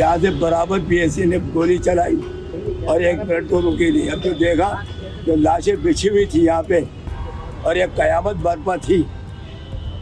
यहाँ से बराबर पीएससी ने गोली चलाई और 1 मिनट को रुकी नहीं। अब जो देखा जो लाशें बिछी हुई थी यहाँ पे और एक कयामत बर्पा थी,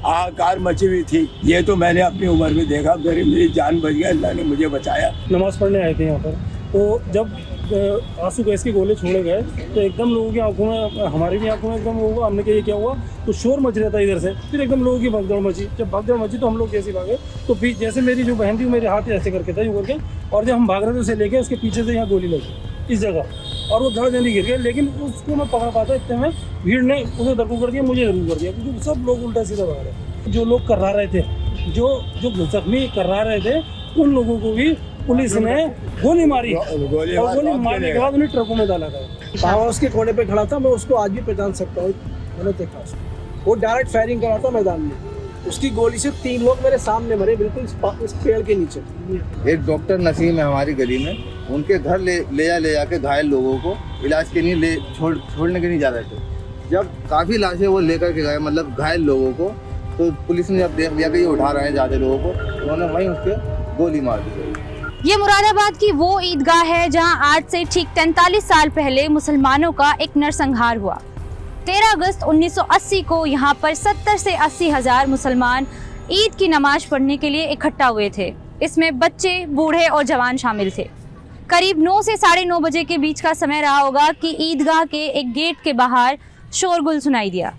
हाहाकार मची हुई थी। ये तो मैंने अपनी उम्र में देखा। मेरी जान बच गई, अल्लाह ने मुझे बचाया। नमाज़ पढ़ने आए थे यहाँ पर, तो जब आंसू गैस के गोले छोड़े गए तो एकदम लोगों की आंखों में, हमारी भी आंखों में एकदम हुआ। हमने कहा ये क्या हुआ, तो शोर मच रहा था इधर से, फिर एकदम लोगों की भगदड़ मची। जब भगदड़ मची तो हम लोग कैसे भागे, तो फिर जैसे मेरी जो बहन थी मेरे हाथ ऐसे करके था, यूँ करके, और जब हम भाग रहे थे उसे लेके उसके पीछे से यहाँ गोली लगी इस जगह, और वो धड़ देने गिर गए। लेकिन उसको मैं पकड़ पाता, इतने में भीड़ ने उसे दरकू कर दिया, मुझे जरूर कर दिया, क्योंकि सब लोग उल्टा सीधा भाग रहे। जो लोग कर्रा रहे थे, जो जख्मी कर्रा रहे थे, उन लोगों को भी पुलिस ने गोली मारी, और गोली मारने के बाद उन्हें ट्रकों में डाला गया। पावर हाउस के कोने पे खड़ा था, मैं उसको आज भी पहचान सकता हूँ। मैंने देखा उसको, वो डायरेक्ट फायरिंग कर रहा था मैदान में। उसकी गोली से 3 लोग मेरे सामने मरे, बिल्कुल इस पेड़ के नीचे। एक डॉक्टर नसीम है हमारी गली में, उनके घर ले जाके घायल लोगों को इलाज के लिए छोड़ने के नहीं जा रहे थे। जब काफ़ी लाशें वो लेकर के गए, मतलब घायल लोगों को, तो पुलिस ने जब देख लिया कि ये उठा रहे हैं ज़्यादा लोगों को, उन्होंने वहीं उसके गोली मार दी गई। ये मुरादाबाद की वो ईदगाह है जहां आज से ठीक 43 साल पहले मुसलमानों का एक नरसंहार हुआ। 13 अगस्त 1980 को यहाँ पर 70 से 80 हजार मुसलमान ईद की नमाज पढ़ने के लिए इकट्ठा हुए थे। इसमें बच्चे, बूढ़े और जवान शामिल थे। करीब 9 से 9:30 बजे के बीच का समय रहा होगा कि ईदगाह के एक गेट के बाहर शोरगुल सुनाई दिया।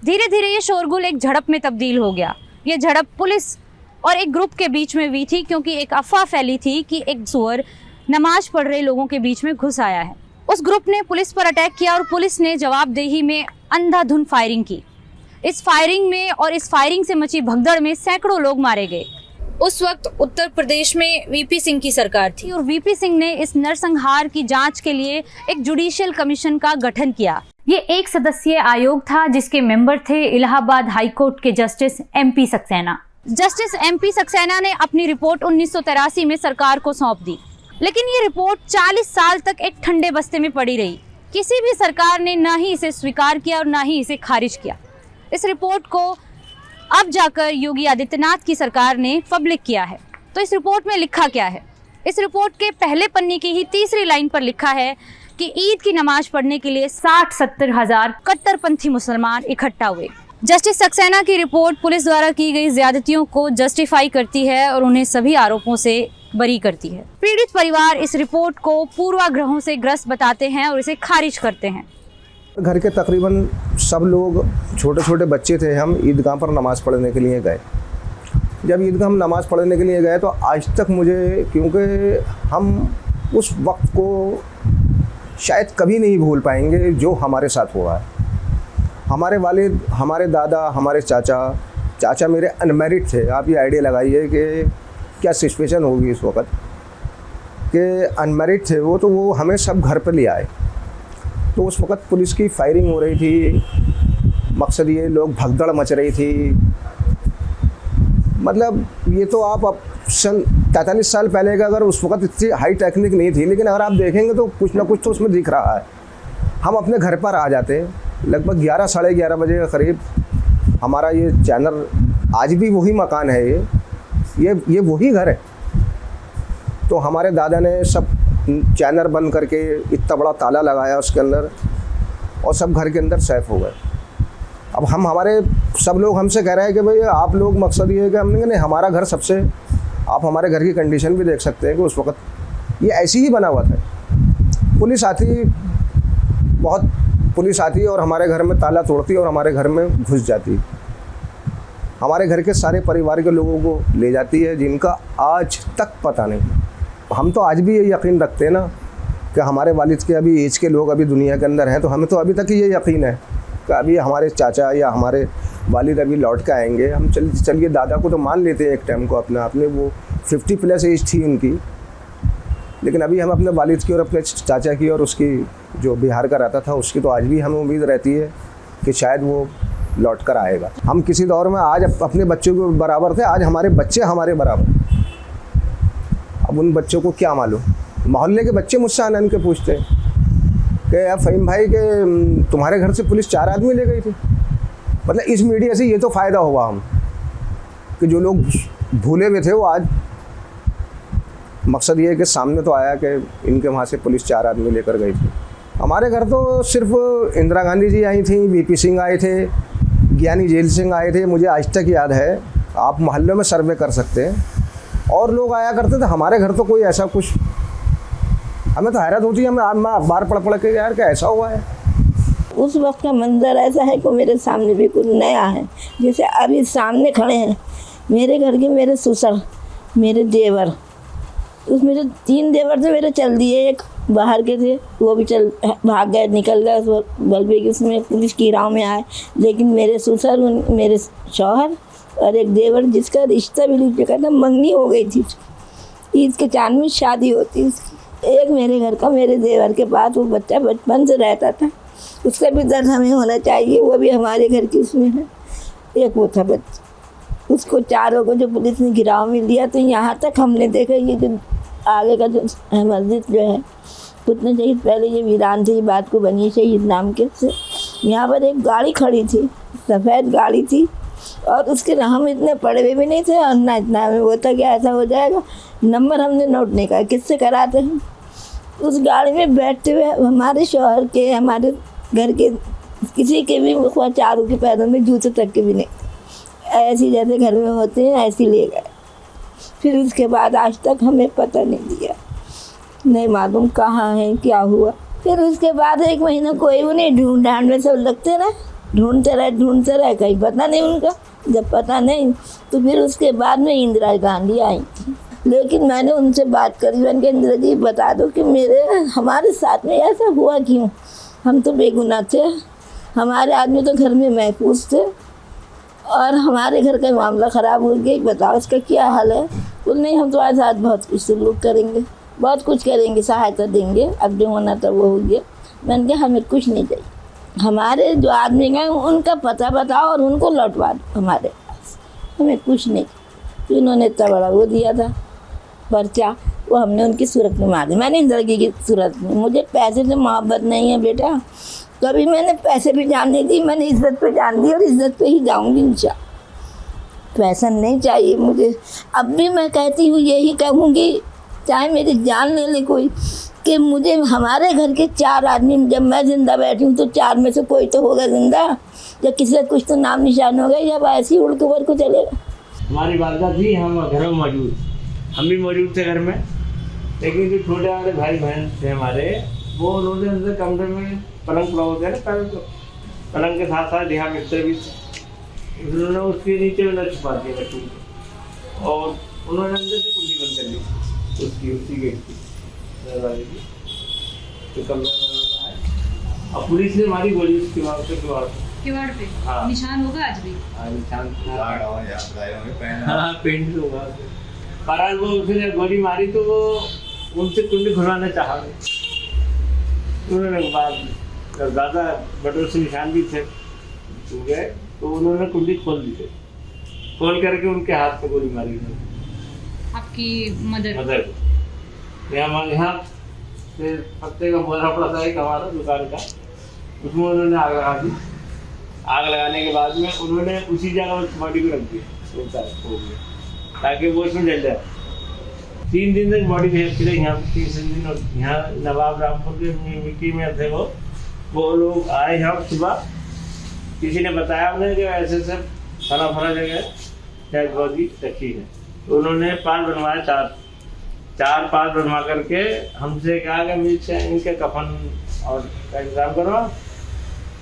धीरे धीरे ये शोरगुल एक झड़प में तब्दील हो गया। ये झड़प पुलिस और एक ग्रुप के बीच में हुई थी, क्योंकि एक अफवाह फैली थी कि एक सुअर नमाज पढ़ रहे लोगों के बीच में घुस आया है। उस ग्रुप ने पुलिस पर अटैक किया और पुलिस ने जवाबदेही में अंधाधुंध फायरिंग की। इस फायरिंग से मची भगदड़ में सैकड़ों लोग मारे गए। उस वक्त उत्तर प्रदेश में वीपी सिंह की सरकार थी और वीपी सिंह ने इस नरसंहार की जांच के लिए एक जुडिशियल कमीशन का गठन किया। ये एक सदस्यीय आयोग था जिसके मेंबर थे इलाहाबाद हाई कोर्ट के justice MP Saxena. Justice MP Saxena ने अपनी रिपोर्ट 1983 में सरकार को सौंप दी, लेकिन ये रिपोर्ट 40 साल तक एक ठंडे बस्ते में पड़ी रही। किसी भी सरकार ने ना ही इसे स्वीकार किया और ना ही इसे खारिज किया। इस रिपोर्ट को अब जाकर योगी आदित्यनाथ की सरकार ने पब्लिक किया है। तो इस रिपोर्ट में लिखा क्या है? इस रिपोर्ट के पहले पन्ने की ही 3री लाइन पर लिखा है कि ईद की नमाज पढ़ने के लिए 60-70 हजार कट्टरपंथी मुसलमान इकट्ठा हुए। जस्टिस सक्सेना की रिपोर्ट पुलिस द्वारा की गई ज्यादतियों को जस्टिफाई करती है और उन्हें सभी आरोपों से बरी करती है। पीड़ित परिवार इस रिपोर्ट को पूर्वाग्रहों से ग्रस्त बताते हैं और इसे खारिज करते हैं। घर के तकरीबन सब लोग, छोटे छोटे बच्चे थे, हम ईदगाह पर नमाज़ पढ़ने के लिए गए। जब ईदगाह हम नमाज़ पढ़ने के लिए गए तो आज तक मुझे, क्योंकि हम उस वक्त को शायद कभी नहीं भूल पाएंगे जो हमारे साथ हुआ है। हमारे वालिद, हमारे दादा, हमारे चाचा मेरे अनमैरिड थे। आप ये आइडिया लगाइए कि क्या सिचुएशन होगी इस वक्त, कि अनमैरिड थे वो, तो वो हमें सब घर पर ले आए। तो उस वक्त पुलिस की फायरिंग हो रही थी, मकसद ये लोग भगदड़ मच रही थी। मतलब ये तो आप सन 43 साल पहले का, अगर उस वक्त इतनी हाई टेक्निक नहीं थी, लेकिन अगर आप देखेंगे तो कुछ ना कुछ तो उसमें दिख रहा है। हम अपने घर पर आ जाते लगभग 11 साढ़े 11 बजे के करीब। हमारा ये चैनल आज भी वही मकान है, ये वही घर है। तो हमारे दादा ने सब चैनल बंद करके इतना बड़ा ताला लगाया उसके अंदर, और सब घर के अंदर सेफ हो गए। अब हमारे सब लोग हमसे कह रहे हैं कि भाई आप लोग, मकसद ये है कि हमने नहीं, हमारा घर सबसे, आप हमारे घर की कंडीशन भी देख सकते हैं कि उस वक्त ये ऐसी ही बना हुआ था। पुलिस आती और हमारे घर में ताला तोड़ती और हमारे घर में घुस जाती। हमारे घर के सारे परिवार के लोगों को ले जाती है, जिनका आज तक पता नहीं। हम तो आज भी ये यकीन रखते हैं ना कि हमारे वालिद के अभी एज के लोग अभी दुनिया के अंदर हैं, तो हमें तो अभी तक ये यकीन है कि अभी हमारे चाचा या हमारे वालिद अभी लौट के आएंगे। हम चलिए दादा को तो मान लेते हैं एक टाइम को, अपने वो 50+ एज थी उनकी, लेकिन अभी हम अपने वालिद की और अपने चाचा की और उसकी जो बिहार का रहता था उसकी तो आज भी हमें उम्मीद रहती है कि शायद वो लौट कर आएगा। हम किसी दौर में आज अपने बच्चों के बराबर थे, आज हमारे बच्चे हमारे बराबर। अब उन बच्चों को क्या मालूम, मोहल्ले के बच्चे मुझसे आनंद के पूछते हैं कि यार फ़हीम भाई के तुम्हारे घर से पुलिस 4 आदमी ले गई थी। मतलब इस मीडिया से ये तो फ़ायदा हुआ हम कि जो लोग भूले हुए थे वो आज मकसद ये है कि सामने तो आया कि इनके वहाँ से पुलिस 4 आदमी लेकर गई थी। हमारे घर तो सिर्फ इंदिरा गांधी जी आई थी, वीपी सिंह आए थे, ज्ञानी जेल सिंह आए थे, मुझे आज तक याद है। आप मोहल्ले में सर्वे कर सकते हैं, और लोग आया करते थे। हमारे घर तो कोई ऐसा कुछ, हमें तो हैरत होती है, मैं अखबार पढ़ के यार क्या ऐसा हुआ है। उस वक्त का मंजर ऐसा है कि मेरे सामने बिल्कुल नया है। जैसे अभी सामने खड़े हैं मेरे घर के मेरे ससुर, मेरे देवर, उस मेरे 3 देवर थे, मेरे चल दिए। एक बाहर के थे, वो भी चल भाग गए, निकल गए उस बल्बे की, उसमें पुलिस की राह में आए। लेकिन मेरे ससुर, मेरे शौहर और एक देवर जिसका रिश्ता भी लिख चुका था, मंगनी हो गई थी, ईद के चांद में शादी होती उसकी। एक मेरे घर का मेरे देवर के पास वो बच्चा बचपन से रहता था, उसका भी दर्द हमें होना चाहिए, वो भी हमारे घर की उसमें है। एक वो था बच्चा, उसको चारों को जो पुलिस ने घिराव में लिया, तो यहाँ तक हमने देखा ये जो आगे का जो मस्जिद जो है, उतने शहीद पहले ये वीरान थी, बात को बनी शहीद नाम के से। यहाँ पर एक गाड़ी खड़ी थी, सफ़ेद गाड़ी थी, और उसके हम इतने पढ़े हुए भी नहीं थे, और ना इतना हमें वो था कि ऐसा हो जाएगा। नंबर हमने नोट नहीं करा, किससे कराते हैं। उस गाड़ी में बैठते हुए हमारे शौहर के, हमारे घर के किसी के भी चारों के पैरों में जूते तक के भी नहीं, ऐसी जैसे घर में होते हैं ऐसी ले गए। फिर उसके बाद आज तक हमें पता नहीं दिया, नहीं मालूम कहाँ है, क्या हुआ। फिर उसके बाद 1 महीना कोई वो नहीं, ढूंढ में सब लगते रहे, ढूंढते रहे, कहीं पता नहीं उनका। जब पता नहीं तो फिर उसके बाद में इंदिरा गांधी आई थी। लेकिन मैंने उनसे बात करी, मैंने कहा इंदिरा जी बता दो कि हमारे साथ में ऐसा हुआ क्यों, हम तो बेगुनाह थे, हमारे आदमी तो घर में महफूज थे, और हमारे घर का मामला ख़राब हो गया, बताओ इसका क्या हाल है। बोल नहीं, हम तुम्हारे साथ बहुत कुछ सलूक करेंगे, बहुत कुछ करेंगे, सहायता देंगे, अब जो होना था वो हो गया। मैंने कहा हमें कुछ नहीं चाहिए, हमारे जो आदमी गए उनका पता बताओ और उनको लौटवा दो हमारे पास, हमें कुछ नहीं। तो इन्होंने इतना बड़ा वो दिया था पर्चा, वो हमने उनकी सूरत में मार दी। मैंने इंदिरा की सूरत में, मुझे पैसे से मोहब्बत नहीं है बेटा, कभी मैंने पैसे पे जान नहीं दी, मैंने इज्जत पे जान दी और इज्जत पे ही जाऊंगी इंशाल्लाह। पैसा नहीं चाहिए मुझे। अब भी मैं कहती हूँ, यही कहूँगी, चाहे मेरी जान ले ले कोई, कि मुझे हमारे घर के 4 आदमी, जब मैं ज़िंदा बैठी हूँ तो 4 में से कोई तो होगा ज़िंदा, जब किसी का कुछ तो नाम निशान होगा, या ऐसे ही उड़ के ऊपर को चलेगा। हमारी वालदा थी, हम घर में मौजूद, हम भी मौजूद थे घर में, लेकिन जो छोटे वाले भाई बहन थे हमारे, वो उन्होंने अंदर कमरे में पलंग पड़ा होता है ना, पलंग के साथ साथ यहाँ बिस्तर भी, उन्होंने उसके नीचे में न छुपा दिया बच्चों को, और उन्होंने अंदर से कुंडी बंद कर ली उसी गेट की दरवाजे की, तो कमरा है। और पुलिस ने हमारी गोली उसके बाद से किवाड़ पे, हाँ निशान होगा आज भी, हाँ निशान, हाँ पेंट होगा। पर वो उसने गोली मारी तो वो उनसे कुंडी खुलवाना चाहा, उन्होंने बाद ज़्यादा बटों से निशान भी थे छू गए, तो उन्होंने कुंडी खोल दी थी, खोल करके उनके हाथ पे गोली मारी आपकी मदर को। यहाँ से पत्ते का बोरा पड़ा था एक हमारा दुकान का, उसमें उन्होंने आग लगा दी। आग लगाने के बाद में उन्होंने उसी जगह बॉडी को रख दिया, हो गया, ताकि वो उसमें जल जाए। 3 दिन तक बॉडी भेज के यहाँ 3 दिन, और यहाँ नवाब रामपुर के मिट्टी में थे वो लोग आए यहाँ सुबह, किसी ने बताया उन्हें कि ऐसे से फला जगह डेड बॉडी रखी है। तो उन्होंने 5 बनवाए, 4-5 बनवा करके हमसे कहा कि मुझसे इनके कफन और का इंतजाम करो,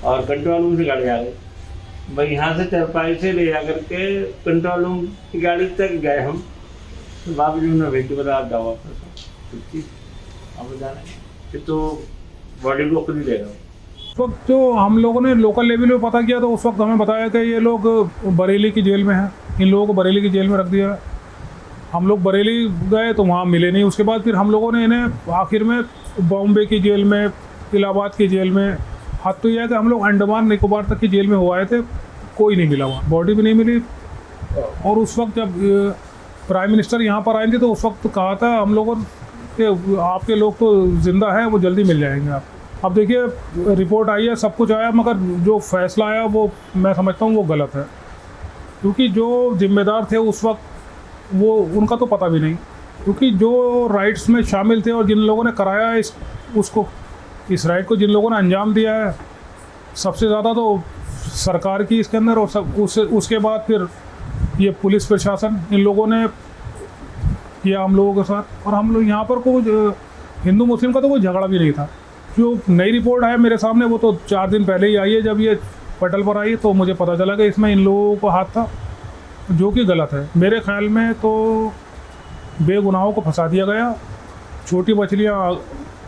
और कंट्रोल रूम से गाड़ी आ गई। भाई यहाँ से चरपाई से ले जा करके कंट्रोल रूम की गाड़ी तक गए हम, तो बाबूजी ने भेज के बताया आप जाओ वापस, अब जाने तो बॉडी को खुद ही ले रहा हूँ। उस वक्त जो हम लोगों ने लोकल लेवल में पता किया, तो उस वक्त हमें बताया कि ये लोग बरेली की जेल में हैं, इन लोगों को बरेली की जेल में रख दिया। हम लोग बरेली गए तो वहाँ मिले नहीं। उसके बाद फिर हम लोगों ने इन्हें आखिर में बॉम्बे की जेल में, इलाहाबाद की जेल में, हद तो यह है कि हम लोग अंडमान निकोबार तक की जेल में हो आए थे, कोई नहीं मिला वहाँ, बॉडी भी नहीं मिली। और उस वक्त जब प्राइम मिनिस्टर यहाँ पर आए थे तो उस वक्त कहा था हम लोगों कि आपके लोग तो ज़िंदा हैं, वो जल्दी मिल जाएंगे आप। अब देखिए रिपोर्ट आई है, सब कुछ आया, मगर जो फैसला आया वो मैं समझता हूँ वो गलत है, क्योंकि जो जिम्मेदार थे उस वक्त वो उनका तो पता भी नहीं, क्योंकि जो राइट्स में शामिल थे और जिन लोगों ने कराया इस राइट को जिन लोगों ने अंजाम दिया है, सबसे ज़्यादा तो सरकार की इसके अंदर, और उसके बाद फिर ये पुलिस प्रशासन, इन लोगों ने किया हम लोगों के साथ। और हम लोग यहाँ पर कोई हिंदू मुस्लिम का तो कोई झगड़ा भी नहीं था। जो नई रिपोर्ट है मेरे सामने, वो तो 4 दिन पहले ही आई है। जब ये पटल पर आई तो मुझे पता चला कि इसमें इन लोगों को हाथ था, जो कि गलत है। मेरे ख्याल में तो बेगुनाहों को फंसा दिया गया, छोटी मछलियाँ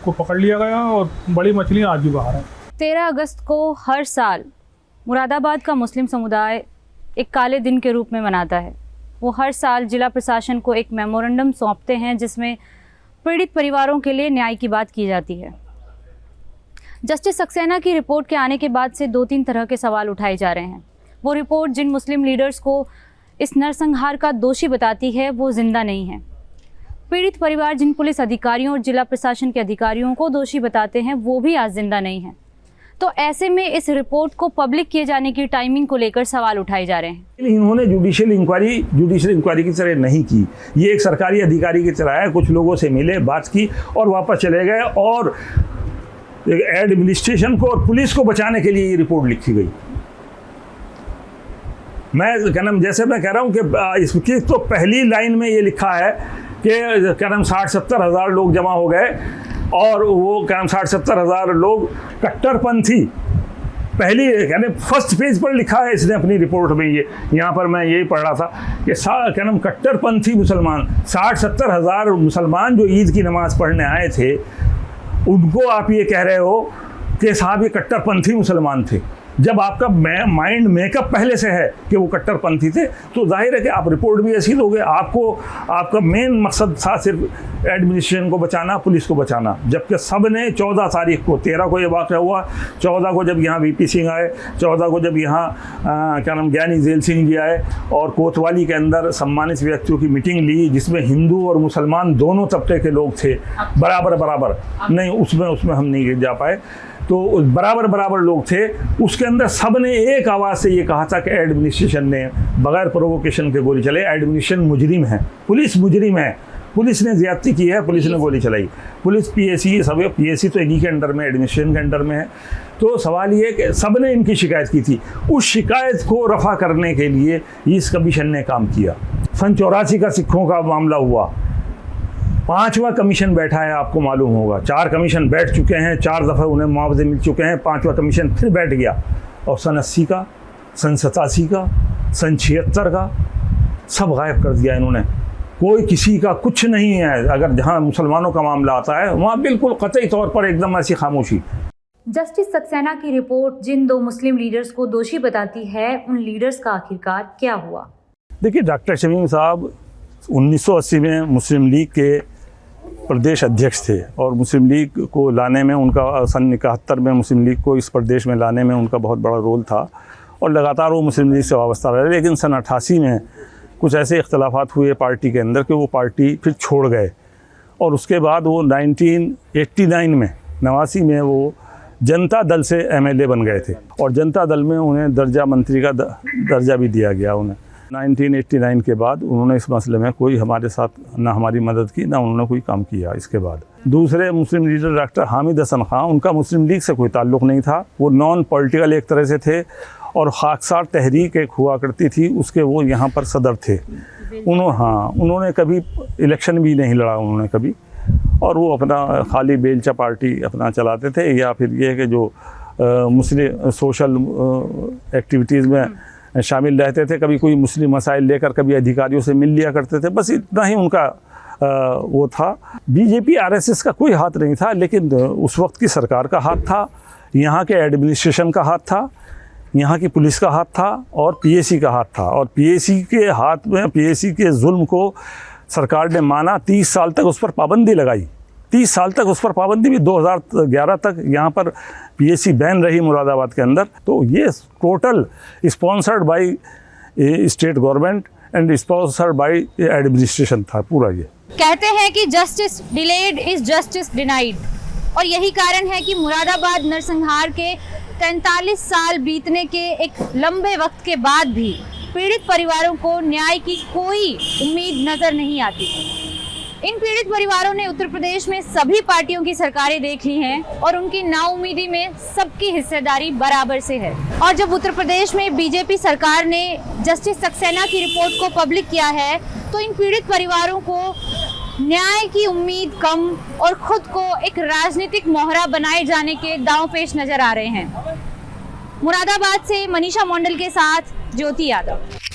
को पकड़ लिया गया और बड़ी मछलियाँ आज भी बाहर हैं। 13 अगस्त को हर साल मुरादाबाद का मुस्लिम समुदाय एक काले दिन के रूप में मनाता है। वो हर साल जिला प्रशासन को एक मेमोरेंडम सौंपते हैं जिसमें पीड़ित परिवारों के लिए न्याय की बात की जाती है। जस्टिस सक्सेना की रिपोर्ट के आने के बाद से 2-3 तरह के सवाल उठाए जा रहे हैं। वो रिपोर्ट जिन मुस्लिम लीडर्स को इस नरसंहार का दोषी बताती है वो जिंदा नहीं है। पीड़ित परिवार जिन पुलिस अधिकारियों और जिला प्रशासन के अधिकारियों को दोषी बताते हैं वो भी आज जिंदा नहीं है। तो ऐसे में इस रिपोर्ट को पब्लिक किए जाने की टाइमिंग को लेकर सवाल उठाए जा रहे हैं। इन्होंने जुडिशियल इंक्वायरी की तरह नहीं की। ये एक सरकारी अधिकारी की तरह है, कुछ लोगों से मिले, बात की और वापस चले गए। और एडमिनिस्ट्रेशन को और पुलिस को बचाने के लिए ये रिपोर्ट लिखी गई। जैसे मैं कह रहा हूँ कि इसकी तो पहली लाइन में ये लिखा है कि 60-70 हज़ार लोग जमा हो गए और वो 60-70 हज़ार लोग कट्टरपंथी, पहली फर्स्ट पेज पर लिखा है इसने अपनी रिपोर्ट में। ये यहाँ पर मैं यही पढ़ रहा था कि कट्टरपंथी मुसलमान, 60-70 हज़ार मुसलमान जो ईद की नमाज़ पढ़ने आए थे, उनको आप ये कह रहे हो कि साहब ये कट्टरपंथी मुसलमान थे। जब आपका माइंड मेकअप पहले से है कि वो कट्टरपंथी थे तो जाहिर है कि आप रिपोर्ट भी ऐसी दोगे। आपका मेन मकसद था सिर्फ एडमिनिस्ट्रेशन को बचाना, पुलिस को बचाना। जबकि सब ने 14 तारीख को, 13 को ये वाक़या हुआ, 14 को जब यहाँ VP सिंह आए, 14 को जब यहाँ ज्ञानी झैल सिंह जी आए और कोतवाली के अंदर सम्मानित व्यक्तियों की मीटिंग ली जिसमें हिंदू और मुसलमान दोनों तबके के लोग थे, बराबर नहीं, उसमें हम नहीं जा पाए, तो बराबर लोग थे। उसके अंदर सब ने एक आवाज़ से ये कहा था कि एडमिनिस्ट्रेशन ने बगैर प्रोवोकेशन के गोली चलाई, एडमिनिस्ट्रेशन मुजरिम है, पुलिस मुजरिम है, पुलिस ने ज़्यादती की है, पुलिस ने गोली चलाई। पुलिस PAC सब, PAC तो इन्हीं के अंडर में, एडमिनिस्ट्रेशन के अंडर में है। तो सवाल ये कि सब ने इनकी शिकायत की थी, उस शिकायत को रफ़ा करने के लिए इस कमीशन ने काम किया। सन 84 का सिखों का मामला हुआ, 5वां कमीशन बैठा है, आपको मालूम होगा। 4 कमीशन बैठ चुके हैं, 4 दफ़ा उन्हें मुआवजे मिल चुके हैं, 5वां कमीशन फिर बैठ गया। और सन 80 का, सन 87 का, सन 76 का सब गायब कर दिया इन्होंने। कोई किसी का कुछ नहीं है। अगर जहाँ मुसलमानों का मामला आता है वहाँ बिल्कुल कतई तौर पर एकदम ऐसी खामोशी। जस्टिस सक्सेना की रिपोर्ट जिन 2 मुस्लिम लीडर्स को दोषी बताती है, उन लीडर्स का आखिरकार क्या हुआ? देखिए, डॉक्टर शमीम साहब 1980 में मुस्लिम लीग के प्रदेश अध्यक्ष थे और मुस्लिम लीग को लाने में उनका, सन 71 में मुस्लिम लीग को इस प्रदेश में लाने में उनका बहुत बड़ा रोल था और लगातार वो मुस्लिम लीग से वाबस्ता रहे। लेकिन सन 88 में कुछ ऐसे इख्तलाफात हुए पार्टी के अंदर कि वो पार्टी फिर छोड़ गए और उसके बाद वो 1989 में, 89 में वो जनता दल से MLA बन गए थे और जनता दल में उन्हें दर्जा मंत्री का दर्जा भी दिया गया उन्हें। 1989 के बाद उन्होंने इस मसले में कोई हमारे साथ ना हमारी मदद की, ना उन्होंने कोई काम किया। इसके बाद दूसरे मुस्लिम लीडर डॉक्टर हामिद हसन खां, उनका मुस्लिम लीग से कोई ताल्लुक़ नहीं था, वो नॉन पॉलिटिकल एक तरह से थे और खाकसार तहरीक एक हुआ करती थी, उसके वो यहाँ पर सदर थे। उन्होंने कभी इलेक्शन भी नहीं लड़ा उन्होंने कभी, और वो अपना खाली बेलचा पार्टी अपना चलाते थे, या फिर ये कि जो मुस्लिम सोशल एक्टिविटीज़ में शामिल रहते थे, कभी कोई मुस्लिम मसाइल लेकर कभी अधिकारियों से मिल लिया करते थे, बस इतना ही उनका वो था। BJP RSS का कोई हाथ नहीं था, लेकिन उस वक्त की सरकार का हाथ था, यहाँ के एडमिनिस्ट्रेशन का हाथ था, यहाँ की पुलिस का हाथ था और PAC का हाथ था। और PAC के हाथ में, PAC के जुल्म को सरकार ने माना, 30 साल तक उस पर पाबंदी लगाई, 30 साल तक उस पर पाबंदी भी, 2011 तक यहाँ पर PAC बैन रही मुरादाबाद के अंदर। तो ये total sponsored by state government and sponsored by administration था पूरा। ये कहते हैं कि justice delayed is justice denied, और यही कारण है कि मुरादाबाद नरसंहार के 43 साल बीतने के एक लंबे वक्त के बाद भी पीड़ित परिवारों को न्याय की कोई उम्मीद नजर नहीं आती। इन पीड़ित परिवारों ने उत्तर प्रदेश में सभी पार्टियों की सरकारें देख ली हैं और उनकी नाउमीदी में सबकी हिस्सेदारी बराबर से है। और जब उत्तर प्रदेश में बीजेपी सरकार ने जस्टिस सक्सेना की रिपोर्ट को पब्लिक किया है तो इन पीड़ित परिवारों को न्याय की उम्मीद कम और खुद को एक राजनीतिक मोहरा बनाए जाने के दांव पेश नजर आ रहे हैं। मुरादाबाद से मनीषा मंडल के साथ ज्योति यादव।